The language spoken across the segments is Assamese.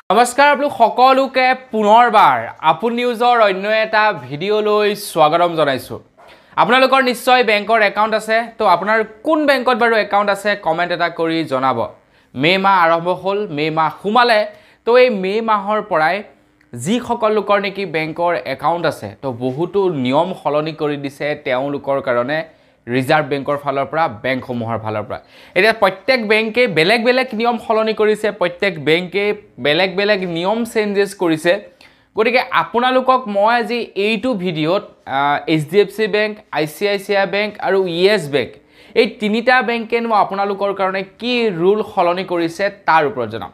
নমস্কাৰ আপোনালোক সকলোকে পুনৰবাৰ আপোন নিউজৰ অন্য এটা ভিডিঅ'লৈ স্বাগতম জনাইছো। আপোনালোকৰ নিশ্চয় বেংকৰ একাউণ্ট আছে, তো আপোনাৰ কোন বেংকত বাৰু একাউণ্ট আছে কমেণ্ট এটা কৰি জনাব। মে মাহ আৰম্ভ হ'ল, মে মাহ সোমালে, তো এই মে মাহৰ পৰাই যিসকল লোকৰ নেকি বেংকৰ একাউণ্ট আছে তো বহুতো নিয়ম সলনি কৰি দিছে তেওঁলোকৰ কাৰণে ৰিজাৰ্ভ বেংকৰ ফালৰ পৰা, বেংকসমূহৰ ফালৰ পৰা। এতিয়া প্ৰত্যেক বেংকে বেলেগ বেলেগ নিয়ম সলনি কৰিছে, প্ৰত্যেক বেংকে বেলেগ বেলেগ নিয়ম চেঞ্জেছ কৰিছে। গতিকে আপোনালোকক মই আজি এইটো ভিডিঅ'ত HDFC বেংক, ICICI বেংক আৰু ইয়েছ বেংক, এই তিনিটা বেংকেনো আপোনালোকৰ কাৰণে কি ৰুল সলনি কৰিছে তাৰ ওপৰত জনাম।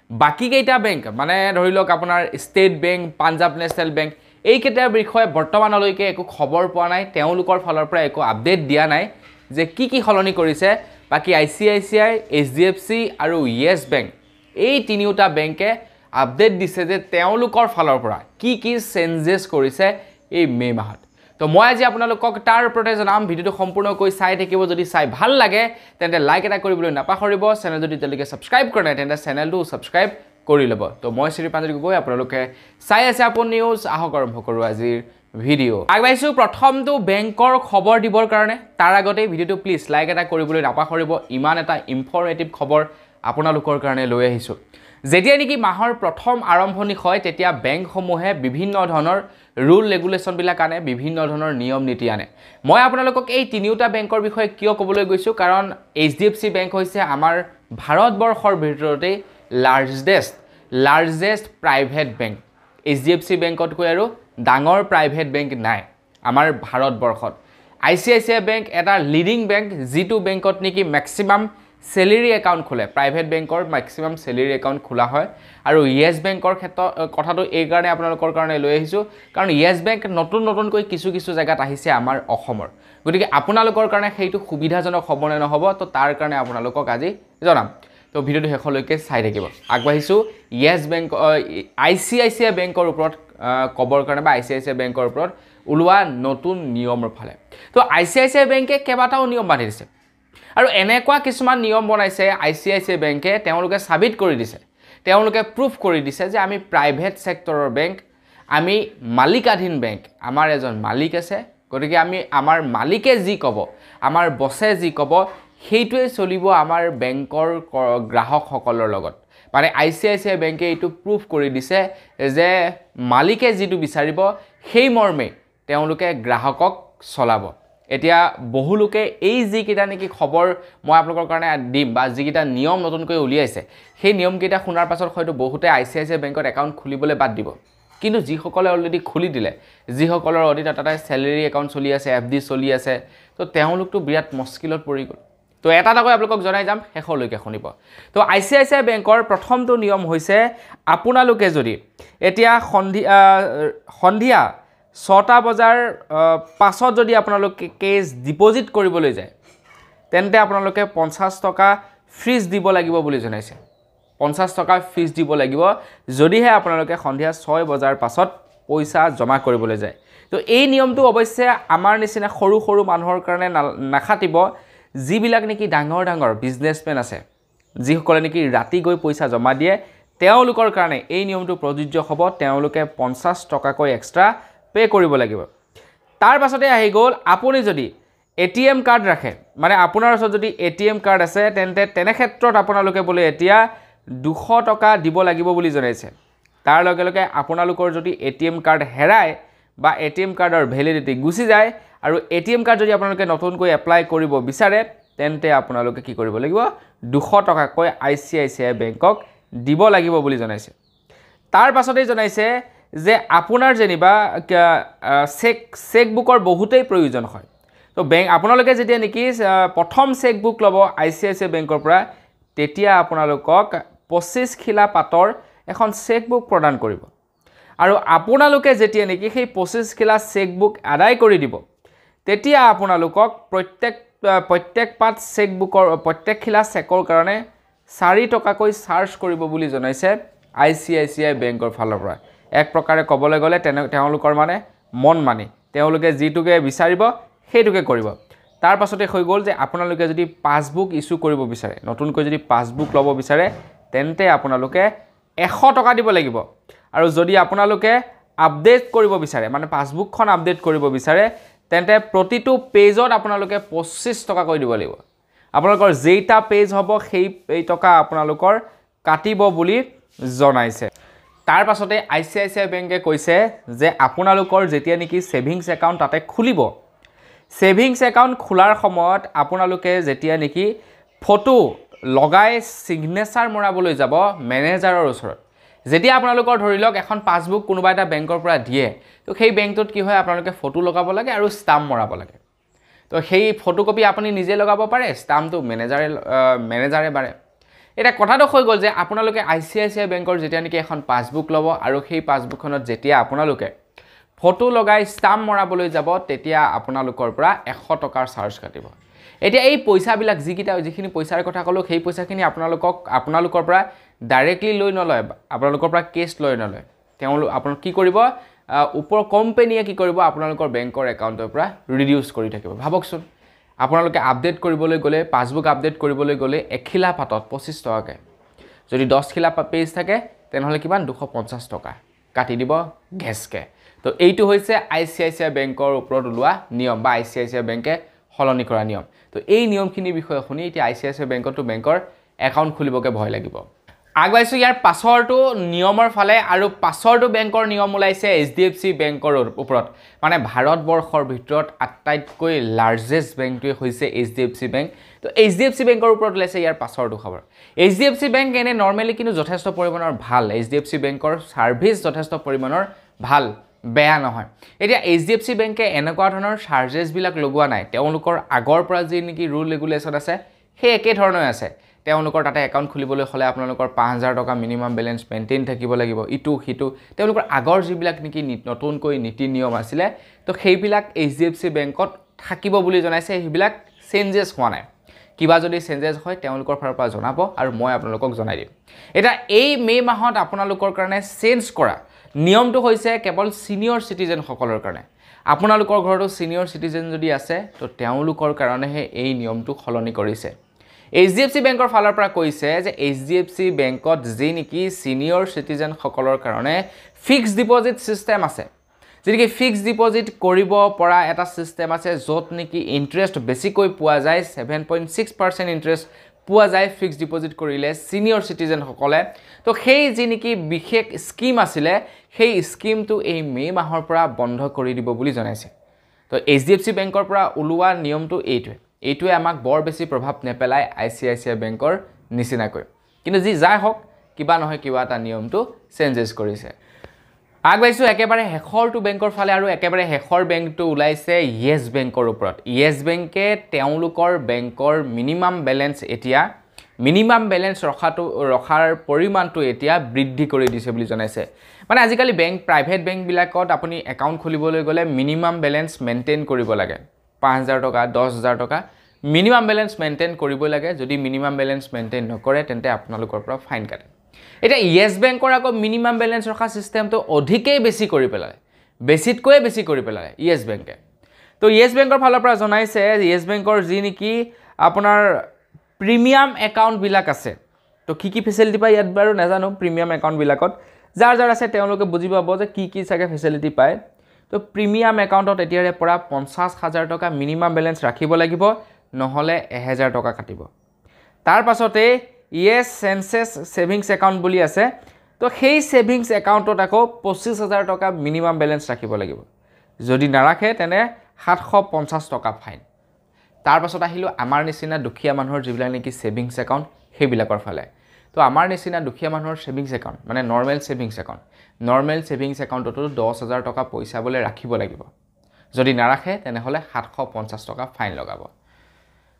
বাকী কেইটা বেংক মানে ধৰি লওক আপোনাৰ state bank, Punjab national bank, এইকেইটাৰ বিষয়ে বৰ্তমানলৈকে একো খবৰ পোৱা নাই, তেওঁলোকৰ ফালৰ পৰা একো আপডেট দিয়া নাই যে কি সলনি কৰিছে। বাকী ICICI, HDFC আৰু ইয়েছ বেংক, এই তিনিওটা বেংকে আপডেট দিছে যে তেওঁলোকৰ ফালৰ পৰা কি চেঞ্জেছ কৰিছে এই মে মাহত। তো মই আজি আপোনালোকক তাৰ ওপৰতে জনাম। ভিডিঅ'টো সম্পূৰ্ণকৈ চাই থাকিব। যদি চাই ভাল লাগে তেন্তে লাইক এটা কৰিবলৈ নাপাহৰিব। চেনেল যদি এতিয়ালৈকে ছাবস্ক্ৰাইব কৰা নাই তেন্তে চেনেলটো ছাবস্ক্ৰাইব কৰি ল'ব। তো মই শ্ৰীপাঞ্জলি গগৈ, আপোনালোকে চাই আছে আপোন নিউজ। আহক আৰম্ভ কৰোঁ আজিৰ ভিডিঅ'। আগবাঢ়িছোঁ প্ৰথমটো বেংকৰ খবৰ দিবৰ কাৰণে। তাৰ আগতে ভিডিঅ'টো প্লিজ লাইক এটা কৰিবলৈ নাপাহৰিব। ইমান এটা ইনফৰ্মেটিভ খবৰ আপোনালোকৰ কাৰণে লৈ আহিছোঁ। যেতিয়া নেকি মাহৰ প্ৰথম আৰম্ভণি হয় তেতিয়া বেংকসমূহে বিভিন্ন ধৰণৰ ৰুল ৰেগুলেশ্যনবিলাক আনে, বিভিন্ন ধৰণৰ নিয়ম নীতি আনে। মই আপোনালোকক এই তিনিওটা বেংকৰ বিষয়ে কিয় ক'বলৈ গৈছোঁ, কাৰণ HDFC বেংক হৈছে আমাৰ ভাৰতবৰ্ষৰ ভিতৰতেই লাৰ্জেষ্ট প্ৰাইভেট বেংক। HDFC বেংকতকৈ আৰু ডাঙৰ প্ৰাইভেট বেংক নাই আমাৰ ভাৰতবৰ্ষত। ICICI বেংক এটা লিডিং বেংক, যিটো বেংকত নেকি মেক্সিমাম চেলেৰি একাউণ্ট খোলে, প্ৰাইভেট বেংকৰ মেক্সিমাম চেলেৰি একাউণ্ট খোলা হয়। আৰু ইয়েছ বেংকৰ ক্ষেত্ৰত কথাটো এইকাৰণে আপোনালোকৰ কাৰণে লৈ আহিছোঁ, কাৰণ ইয়েছ বেংক নতুনকৈ কিছু জেগাত আহিছে আমাৰ অসমৰ। গতিকে আপোনালোকৰ কাৰণে সেইটো সুবিধাজনক হ'ব নে নহ'ব, তো তাৰ কাৰণে আপোনালোকক আজি জনাম। তো ভিডিঅ'টো শেষলৈকে চাই থাকিব। আগবাঢ়িছোঁ ইয়েছ বেংক, ICICI বেংকৰ ওপৰত ক'বৰ কাৰণে, বা ICICI বেংকৰ ওপৰত ওলোৱা নতুন নিয়মৰ ফালে। তো ICICI বেংকে কেইবাটাও নিয়ম বান্ধি দিছে, আৰু এনেকুৱা কিছুমান নিয়ম বনাইছে ICICI বেংকে, তেওঁলোকে চাবিত কৰি দিছে, তেওঁলোকে প্ৰুফ কৰি দিছে যে আমি প্ৰাইভেট ছেক্টৰৰ বেংক, আমি মালিকাধীন বেংক, আমাৰ এজন মালিক আছে। গতিকে আমাৰ মালিকে যি ক'ব, আমাৰ বছে যি ক'ব, সেইটোৱে চলিব আমাৰ বেংকৰ গ্ৰাহকসকলৰ লগত। মানে ICICI বেংকে এইটো প্ৰুফ কৰি দিছে যে মালিকে যিটো বিচাৰিব সেই মৰ্মে তেওঁলোকে গ্ৰাহকক চলাব। এতিয়া বহুলোকে এই যিকেইটা নেকি খবৰ মই আপোনালোকৰ কাৰণে দিম, বা যিকেইটা নিয়ম নতুনকৈ উলিয়াইছে, সেই নিয়মকেইটা শুনাৰ পাছত হয়তো বহুতে ICICI বেংকত একাউণ্ট খুলিবলৈ বাদ দিব। কিন্তু যিসকলে অলৰেডি খুলি দিলে, যিসকলৰ অধীনত তাতে চেলেৰি একাউণ্ট চলি আছে, FD চলি আছে, তো তেওঁলোকতো বিৰাট মুস্কিলত পৰি গ'ল। তো এটা আপোনালোকক জনাই যাম, শেষলৈকে শুনিব। তো ICICI বেংকৰ প্ৰথমটো নিয়ম হৈছে, আপোনালোকে যদি এতিয়া সন্ধিয়া 6টা বজাৰ পাছত যদি আপোনালোকে কেছ ডিপজিট কৰিবলৈ যায় তেন্তে আপোনালোকে 50 টকা ফিজ দিব লাগিব বুলি জনাইছে। 50 টকা ফিজ দিব লাগিব যদিহে আপোনালোকে সন্ধিয়া 6 বজাৰ পাছত পইচা জমা কৰিবলৈ যায়। তো এই নিয়মটো অৱশ্যে আমাৰ নিচিনা সৰু মানুহৰ কাৰণে নাখাটিব। যিবিলাক নেকি ডাঙৰ বিজনেছমেন আছে, যিসকলে নেকি ৰাতি গৈ পইচা জমা দিয়ে, তেওঁলোকৰ কাৰণে এই নিয়মটো প্ৰযোজ্য হ'ব। তেওঁলোকে 50 টকাকৈ এক্সট্ৰা পে' কৰিব লাগিব। তাৰ পাছতে আহি গ'ল, আপুনি যদি ATM কাৰ্ড ৰাখে, মানে আপোনাৰ ওচৰত যদি ATM কাৰ্ড আছে, তেনে ক্ষেত্ৰত আপোনালোকে বোলে এতিয়া 200 টকা দিব লাগিব বুলি জনাইছে। তাৰ লগে লগে আপোনালোকৰ যদি ATM কাৰ্ড হেৰায় বা ATM কাৰ্ডৰ ভেলিডিটি গুচি যায়, আৰু ATM কাৰ্ড যদি আপোনালোকে নতুনকৈ এপ্লাই কৰিব বিচাৰে, তেন্তে আপোনালোকে কি কৰিব লাগিব, 200 টকাকৈ ICICI বেংকক দিব লাগিব বুলি জনাইছে। তাৰ পাছতেই জনাইছে যে আপোনাৰ যেনিবা চেক বুকৰ বহুতেই প্ৰয়োজন হয়। তো আপোনালোকে যেতিয়া নেকি প্ৰথম চেক বুক ল'ব ICICI বেংকৰ পৰা, তেতিয়া আপোনালোকক 25 খিলা পাতৰ এখন চেক বুক প্ৰদান কৰিব। আৰু আপোনালোকে যেতিয়া নেকি সেই 25 খিলা চেক বুক আদায় কৰি দিব, তেতিয়া আপোনালোকক প্ৰত্যেক পাত চেক বুকৰ, প্ৰত্যেক খিলা চেকৰ কাৰণে 4 টকাকৈ চাৰ্জ কৰিব বুলি জনাইছে ICICI বেংকৰ ফালৰ পৰা। এক প্ৰকাৰে ক'বলৈ গ'লে তেওঁলোকৰ মানে মন মানি, তেওঁলোকে যিটোকে বিচাৰিব সেইটোকে কৰিব। তাৰ পাছতে হৈ গ'ল যে আপোনালোকে যদি পাছবুক ইস্যু কৰিব বিচাৰে, নতুনকৈ যদি পাছবুক ল'ব বিচাৰে, তেন্তে আপোনালোকে 100 টকা দিব লাগিব আৰু যদি আপোনালোকে আপডেট কৰিব বিচাৰে মানে পাছবুকখন আপডেট কৰিব বিচাৰে তেন্তে প্ৰতিটো পেজত আপোনালোকে 25 টকা কৈ দিব লাগিব আপোনালোকৰ যেইটা পেজ হ'ব সেই টকা আপোনালোকৰ কাটিব বুলি জনাইছে তাৰ পাছতে ICICI বেংকে কৈছে যে আপোনালোকৰ যেতিয়া নেকি সেভিংস একাউন্ট তাতে খুলিব সেভিংস একাউন্ট খোলাৰ সময়ত আপোনালোকে যেতিয়া নেকি ফটো লগাই সিগনেচাৰ মৰাবলৈ যাব মেনেজাৰৰ ওচৰত যেতিয়া আপোনালোকৰ ধৰি লওক এখন পাছবুক কোনোবা এটা বেংকৰ পৰা দিয়ে তো সেই বেংকটোত কি হয় আপোনালোকে ফটো লগাব লাগে আৰু ষ্টাম্প মৰাব লাগে তো সেই ফটোকপি আপুনি নিজে লগাব পাৰে ষ্টাম্পটো মেনেজাৰে বাৰে এটা কথাটো হৈ গ'ল যে আপোনালোকে ICICI বেংকৰ যেতিয়া নেকি এখন পাছবুক ল'ব আৰু সেই পাছবুকখনত যেতিয়া আপোনালোকে ফটো লগাই ষ্টাম্প মৰাবলৈ যাব তেতিয়া আপোনালোকৰ পৰা 100 টকাৰ চাৰ্জ কাটিব এতিয়া এই পইচাবিলাক যিখিনি পইচাৰ কথা ক'লো সেই পইচাখিনি আপোনালোকৰ পৰা ডাইৰেক্টলি লৈ নলয় আপোনালোকৰ পৰা কেছ লৈ নলয় আপোনালোক কি কৰিব ওপৰ কোম্পানীয়ে কি কৰিব আপোনালোকৰ বেংকৰ একাউণ্টৰ পৰা ৰিডিউস কৰি থাকিব ভাবকচোন আপোনালোকে আপডেট কৰিবলৈ গ'লে পাছবুক আপডেট কৰিবলৈ গ'লে এখিলা পাতত 25 টকাকে যদি 10 খিলা পেজ থাকে তেনেহলে কিমান 250 টকা কাটি দিব ঘেছকে তো এইটো হৈছে ICICI বেংকৰ ওপৰত ওলোৱা নিয়ম বা ICICI বেংকে হলনি কৰা নিয়ম তো এই নিয়মখিনিৰ বিষয়ে শুনি এতিয়া ICICI বেংকটো বেংকৰ একাউণ্ট খুলিবকে ভয় লাগিব আগবাইছো ইয়াৰ পাছৰটো নিয়মৰ ফালে আৰু পাছৰটো বেংকৰ নিয়ম ওলাইছে HDFC বেংকৰ ওপৰত মানে ভাৰতবৰ্ষৰ ভিতৰত আটাইতকৈ লাৰ্জেষ্ট বেংকটোৱে হৈছে HDFC বেংক তো HDFC বেংকৰ ওপৰত ওলাইছে ইয়াৰ পাছৰটো খবৰ HDFC বেংক এনে নৰমালি কিন্তু যথেষ্ট পৰিমাণৰ ভাল HDFC বেংকৰ সাৰ্ভিস যথেষ্ট পৰিমাণৰ ভাল বেয়া নহয় এতিয়া HDFC বেংকে এনেকুৱা ধৰণৰ চাৰ্জেছ বিলাক লগোৱা নাই তেওঁলোকৰ আগৰ পৰা যি নেকি ৰুল ৰেগুলেশন আছে সেই একে ধৰণৰ আছে তেওঁলোকৰ তাতে একাউণ্ট খুলিবলৈ হলে আপোনালোকৰ 5000 টকা মিনিমাম বেলেন্স মেইনটেইন থাকিব লাগিব ইটো হিটো তেওঁলোকৰ আগৰ যিবিলাক নেকি নতুনকৈ নীতি নিয়ম আছিল তো সেইবিলাক HDFC বেংকত থাকিব বুলি জনাইছে সেইবিলাক চেঞ্জেছ হোৱা নাই কিবা যদি চেঞ্জেছ হয় তেওঁলোকৰ ফালৰ পৰা জনাব আৰু মই আপোনালোকক জনাই দিম এটা এই মে মাহত আপোনালোকৰ কাৰণে চেঞ্জ কৰা নিয়মটো হৈছে কেৱল সিনিয়ৰ সিটিজেন সকলৰ কাৰণে আপোনালোকৰ ঘৰতো সিনিয়ৰ সিটিজেন যদি আছে তো তেওঁলোকৰ কাৰণেহে এই নিয়মটো খলনি কৰিছে HDFC বেংকৰ ফালৰ পৰা কৈছে যে HDFC বেংকত যে নেকি সিনিয়ৰ সিটিজেন সকলৰ কাৰণে ফিক্সড ডিপোজিট সিস্টেম আছে যেনেকি ফিক্সড ডিপোজিট কৰিব পৰা এটা সিস্টেম আছে যত নেকি ইন্টাৰেষ্ট বেছিকৈ পোৱা যায় 7.6% ইন্টাৰেষ্ট পোৱা যায় ফিক্সড ডিপোজিট কৰিলে সিনিয়ৰ সিটিজেন সকলে তো সেই যে নেকি বিশেষ স্কিম আছিল সেই স্কিমটো এই মে মাহৰ পৰা বন্ধ কৰি দিব বুলি জনাইছে তো HDFC বেংকৰ পৰা ওলোৱা নিয়মটো এইটোৱে আমাক বৰ বেছি প্ৰভাৱ নেপেলাই ICICI বেংকৰ নিচিনাকৈ কিন্তু যি যাই হওক কিবা নহয় কিবা এটা নিয়মটো চেঞ্জেছ কৰিছে আগবাইছো একেবাৰে হেখৰটো বেংকৰ ফালে আৰু একেবাৰে হেখৰ বেংকটো ওলাইছে ইয়েস বেংকৰ ওপৰত ইয়েস বেংকে তেওঁলোকৰ বেংকৰ মিনিমাম বেলেন্স ৰখাৰ পৰিমাণটো এতিয়া বৃদ্ধি কৰি দিছে বুলি জনাইছে মানে আজিকালি বেংক প্ৰাইভেট বেংক বিলাকত আপুনি একাউণ্ট খুলিবলৈ গ'লে মিনিমাম বেলেন্স মেইনটেইন কৰিব লাগে 5000 টকা 10000 টকা মিনিমাম বেলেন্স মেইনটেইন কৰিব লাগে যদি মিনিমাম বেলেন্স মেইনটেইন নকৰে তেন্তে আপোনালোকৰ পৰা ফাইন কাটে এটা ইয়েস বেংকৰ আকৌ মিনিমাম বেলেন্স ৰখা সিস্টেমটো অধিকেই বেছি কৰি পেলালে বেছিতকৈ বেছি কৰি পেলালে ইয়েস বেংকে তো ইয়েস বেংকৰ ফালৰ পৰা জনাইছে ইয়েস বেংকৰ যি নেকি আপোনাৰ প্ৰিমিয়াম একাউণ্ট বিলাক আছে তো কি ফেসিলিটি পায় ইয়াত বাৰু নাজানো প্ৰিমিয়াম একাউণ্ট বিলাকত যাৰ আছে তেওঁলোকে বুজি পাব যে কি চাগে ফেসিলিটি পায় তো প্ৰিমিয়াম একাউণ্টত এতিয়াৰে পৰা 50000 টকা মিনিমাম বেলেন্স ৰাখিব লাগিব নহলে 1000 টকা কাটিব তাৰ পাছতে ইয়েস সেন্সেস সেভিংস একাউণ্ট বুলি আছে তো সেই সেভিংস একাউণ্টত আকৌ 25000 টকা মিনিমাম বেলেন্স ৰাখিব লাগিব যদি নাৰাখে তেনে 750 টকা ফাইন তাৰ পাছত আহিলো আমাৰ নিচিনা দুখীয়া মানুহৰ যিবিলাক নেকি সেভিংস একাউণ্ট সেইবিলাকৰ ফালে তো আমাৰ নিচিনা দুখীয়া মানুহৰ সেভিংস একাউণ্ট মানে নৰ্মেল সেভিংস একাউণ্টতো 10000 টকা পইচা বলে ৰাখিব লাগিব যদি নাৰাখে তেনেহলে 750 টকা ফাইন লগাব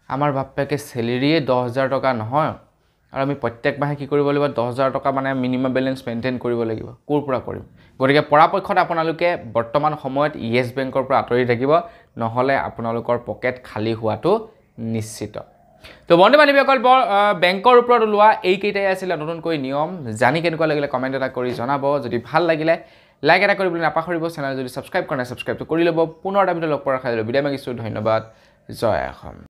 আমাৰ বাপেকে সেলেৰিয়ে 10000 টকা নহয় আৰু আমি প্ৰত্যেক মাহে কি কৰিব লাগিব 10000 টকা মানে মিনিমাম বেলেন্স মেইনটেইন কৰিব লাগিব কোৰ পৰা কৰিম গতিকে পৰাপক্ষত আপোনালোকে বৰ্তমান সময়ত ইয়েস বেংকৰ পৰা আঁতৰি থাকিব নহলে আপোনালোকৰ পকেট খালি হোৱাটো নিশ্চিত তো বন্ধু বান্ধৱীসকল বেংকৰ ওপৰত ওলোৱা এই কেইটাই আছিল নতুনকৈ নিয়ম জানি কেনেকুৱা লাগিলে কমেন্ট এটা কৰি জনাব যদি ভাল লাগিলে লাইক এটা কৰিবলৈ নাপাহৰিব চেনেল যদি সাবস্ক্ৰাইব কৰা নাই সাবস্ক্ৰাইবটো কৰি ল'ব পুনৰ এটা ভিডিঅ' লগ পোৱাৰ আশা কৰিলো বিদায় মাগিছো ধন্যবাদ জয় অসম